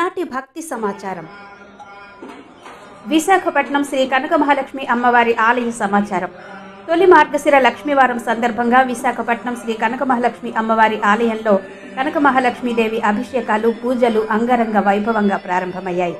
ఈనాటి భక్తి సమాచారం. విశాఖపట్నం శ్రీ కనక మహాలక్ష్మి అమ్మవారి ఆలయ సమాచారం. తొలి మార్గశిర లక్ష్మీవారం సందర్భంగా విశాఖపట్నం శ్రీ కనక మహాలక్ష్మి అమ్మవారి ఆలయంలో కనక మహాలక్ష్మీదేవి అభిషేకాలు, పూజలు అంగరంగ వైభవంగా ప్రారంభమయ్యాయి.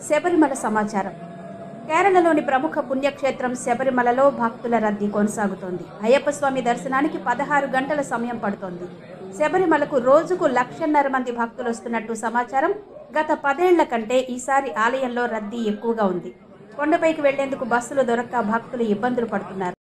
శబరిమల సమాచారం. కేరళలోని ప్రముఖ పుణ్యక్షేత్రం శబరిమలలో భక్తుల రద్దీ కొనసాగుతోంది. అయ్యప్ప స్వామి దర్శనానికి 16 గంటల సమయం పడుతోంది. శబరిమలకు రోజుకు 1,50,000 మంది భక్తులు వస్తున్నట్టు సమాచారం. గత 10 ఏళ్ల కంటే ఈసారి ఆలయంలో రద్దీ ఎక్కువగా ఉంది. కొండపైకి వెళ్లేందుకు బస్సులు దొరక్క భక్తులు ఇబ్బందులు పడుతున్నారు.